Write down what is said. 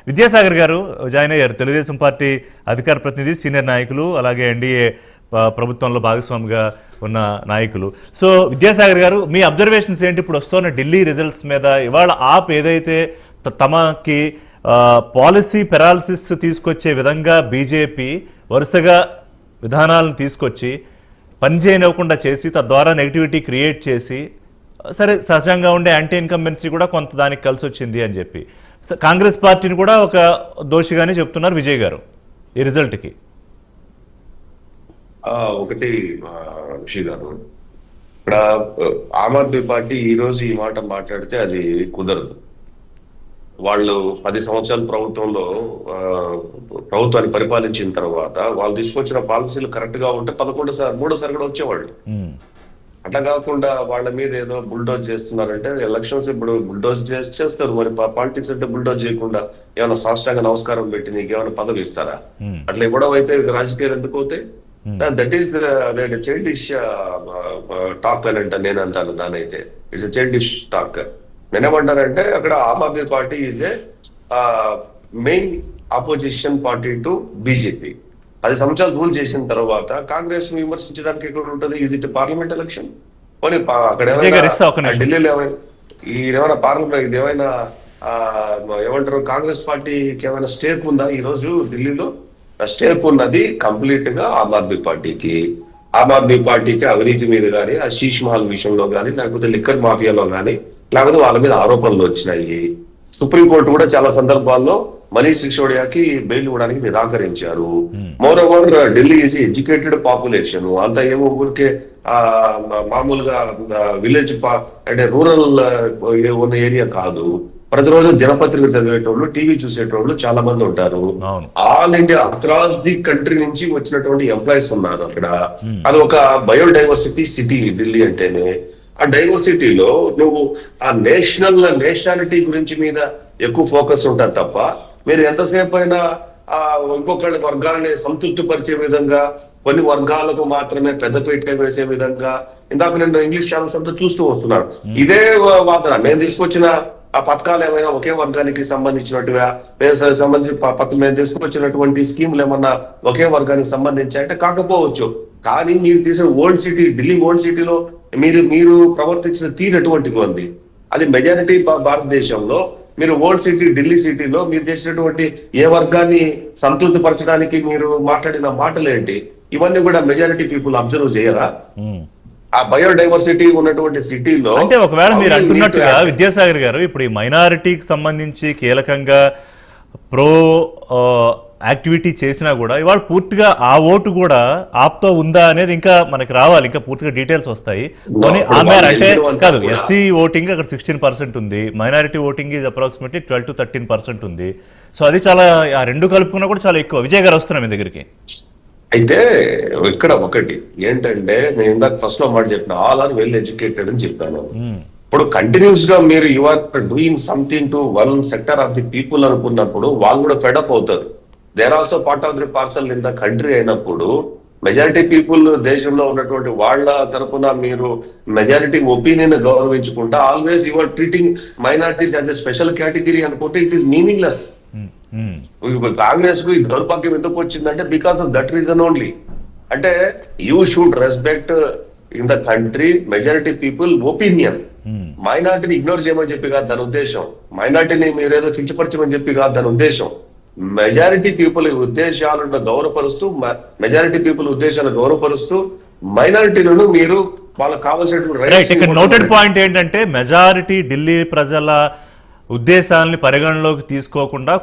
విద్యాసాగర్ గారు జాయిన్ అయ్యారు, తెలుగుదేశం పార్టీ అధికార ప్రతినిధి, సీనియర్ నాయకులు, అలాగే ఎన్డీఏ ప్రభుత్వంలో భాగస్వామిగా ఉన్న నాయకులు. సో విద్యాసాగర్ గారు, మీ అబ్జర్వేషన్స్ ఏంటి ఇప్పుడు వస్తున్న ఢిల్లీ రిజల్ట్స్ మీద? ఇవాళ ఆప్ ఏదైతే తమకి పాలసీ పెరాలసిస్ తీసుకొచ్చే విధంగా బీజేపీ వరుసగా విధానాలను తీసుకొచ్చి పనిచేయనివ్వకుండా చేసి తద్వారా నెగిటివిటీ క్రియేట్ చేసి, సరే సహజంగా ఉండే యాంటీ ఇన్కంబెన్సీ కూడా కొంత దానికి కలిసి వచ్చింది అని చెప్పి కాంగ్రెస్ పార్టీని కూడా ఒక దోషిగానే చెప్తున్నారు విజయ్ గారు ఈ రిజల్ట్కి. ఒకటి ఋషి గారు, ఇక్కడ ఆమ్ ఆద్మీ పార్టీ ఈ రోజు ఈ మాట మాట్లాడితే అది కుదరదు. వాళ్ళు 10 సంవత్సరాల ప్రభుత్వాన్ని పరిపాలించిన తర్వాత వాళ్ళు తీసుకొచ్చిన పాలసీలు కరెక్ట్ గా ఉంటే 3సారి కూడా వచ్చేవాళ్ళు. అట్లా కాకుండా వాళ్ళ మీద ఏదో బుల్డోజ్ చేస్తున్నారంటే ఎలక్షన్స్ ఇప్పుడు బుల్డోజ్ చేస్తారు. మరి పాలిటిక్స్ అంటే బుల్డోజ్ చేయకుండా ఏమైనా సాష్టాంగ నమస్కారం పెట్టి నీకు ఏమైనా పదవి ఇస్తారా? అట్లా ఇవ్వడం అయితే రాజకీయాలు ఎందుకు అవుతాయి? దట్ ఈస్ చైల్డిష్ టాక్ అని అంట నేను అంటాను. దాని అయితే ఇట్స్ చైల్డిష్ టాక్. నేనేమంటానంటే అక్కడ Aam Aadmi party is a main opposition party to BJP. 10 సంవత్సరాలు రూల్ చేసిన తర్వాత కాంగ్రెస్ విమర్శించడానికి ఎక్కడ ఉంటుంది? Is it parliament election? పోనీ అక్కడ ఢిల్లీలో ఏమైనా పార్లమెంట్ ఇది ఏమైనా ఏమంటారు, కాంగ్రెస్ పార్టీకి ఏమైనా స్టేక్ ఉందా ఈ రోజు ఢిల్లీలో? స్టేక్ ఉన్నది కంప్లీట్ గా ఆమ్ ఆద్మీ పార్టీకి. ఆమ్ ఆద్మీ పార్టీకి అవినీతి మీద కానీ, ఆ శీష్ మహల్ విషయంలో కానీ, లేకపోతే లిక్కర్ మాఫియాలో కానీ, లేకపోతే వాళ్ళ మీద ఆరోపణలు వచ్చినాయి. సుప్రీంకోర్టు కూడా చాలా సందర్భాల్లో మనీష్ సిసోడియాకి బెయిల్ ఇవ్వడానికి నిరాకరించారు. More over Delhi is educated population. అంతా ఏమో ఊరికే మామూలుగా విలేజ్ అంటే రూరల్ ఉన్న ఏరియా కాదు. ప్రతిరోజు దినపత్రిక చదివేటోళ్ళు, టీవీ చూసేటోళ్ళు చాలా మంది ఉంటారు. All India across the country నుంచి వచ్చినటువంటి ఎంప్లాయీస్ ఉన్నారు అక్కడ. అది ఒక బయోడైవర్సిటీ సిటీ ఢిల్లీ అంటేనే. ఆ డైవర్సిటీలో నువ్వు ఆ నేషనాలిటీ గురించి మీద ఎక్కువ ఫోకస్ ఉంటుంది తప్ప మీరు ఎంతసేపు అయినా ఇంకొకళ్ళ వర్గాలని సంతృప్తి పరిచే విధంగా, కొన్ని వర్గాలకు మాత్రమే పెద్దపీట వేసే విధంగా, ఇందాక నేను ఇంగ్లీష్ ఛానల్స్ అంతా చూస్తూ వస్తున్నాను. ఇదే వాదన. మేము తీసుకొచ్చిన ఆ పథకాలు ఏమైనా ఒకే వర్గానికి సంబంధించినట్టుగా, మేము తీసుకొచ్చినటువంటి స్కీములు ఏమన్నా ఒకే వర్గానికి సంబంధించాయంటే కాకపోవచ్చు. కానీ మీరు తీసిన ఓల్డ్ సిటీ, ఢిల్లీ ఓల్డ్ సిటీలో మీరు ప్రవర్తించిన తీరు ఎటువంటిది ఉంది? అది మెజారిటీ భారతదేశంలో మీరు ఓల్డ్ సిటీ ఢిల్లీ సిటీలో మీరు చేసినటువంటి ఏ వర్గాన్ని సంతృప్తి పరచడానికి మీరు మాట్లాడిన మాటలు ఏంటి? ఇవన్నీ కూడా మెజారిటీ పీపుల్ అబ్జర్వ్ చేయరా? ఆ బయోడైవర్సిటీ ఉన్నటువంటి సిటీలో అంటే ఒకవేళ మీరు అంటున్నట్టుగా విద్యాసాగర్ గారు, ఇప్పుడు ఈ మైనారిటీకి సంబంధించి కీలకంగా ప్రో యాక్టివిటీ చేసినా కూడా ఇవాళ పూర్తిగా ఆ ఓటు కూడా ఆప్తో ఉందా అనేది ఇంకా మనకి రావాలి, ఇంకా పూర్తిగా డీటెయిల్స్ వస్తాయి. ఆమె అంటే కాదు, ఎస్సీ ఓటింగ్ అక్కడ 16% ఉంది, మైనారిటీ ఓటింగ్ ఇది అప్రాక్సిమేట్లీ 12 to 13% ఉంది. సో అది చాలా, ఆ రెండు కలుపుకున్నా కూడా చాలా ఎక్కువ. విజయ్ గారు వస్తున్నాం మీ దగ్గరికి. అయితే ఇక్కడ ఒకటి ఏంటంటే, నేను ఇందాక ఫస్ట్ లో మాట చెప్పిన ఆల్ ఆర్ వెల్ ఎడ్యుకేటెడ్ అని చెప్పాను. ఇప్పుడు కంటిన్యూస్ గా మీరు you are doing something to one sector of the people అనుకున్నప్పుడు వాళ్ళు కూడా ఫెడప్ అవుతారు. They are also part of the parcel in the country అయినప్పుడు మెజారిటీ పీపుల్ దేశంలో ఉన్నటువంటి వాళ్ళ తరఫున మీరు మెజారిటీ ఒపీనియన్ గౌరవించుకుంటా always you are treating minorities as a special category అనుకుంటే ఇట్ ఈస్ మీనింగ్లెస్. కాంగ్రెస్ కు ఈ దౌర్భాగ్యం ఎందుకు వచ్చిందంటే because of that reason only. అంటే you should respect in the country majority people opinion. మైనారిటీని ఇగ్నోర్ చేయమని చెప్పి కాదు దాని ఉద్దేశం, మైనారిటీని మీరేదో కించపరచమని చెప్పి కాదు దాని ఉద్దేశం. మెజారిటీ పీపుల్ ఉద్దేశాలను గౌరవపరుస్తూ, మెజారిటీ పీపుల్ ఉద్దేశాలను గౌరవపరుస్తూ మైనారిటీలను మీరు వాళ్ళకి కావాల్సినటువంటి నోటెడ్ పాయింట్ ఏంటంటే మెజారిటీ ఢిల్లీ ప్రజల ఉద్దేశాలని పరిగణలోకి తీసుకోకుండా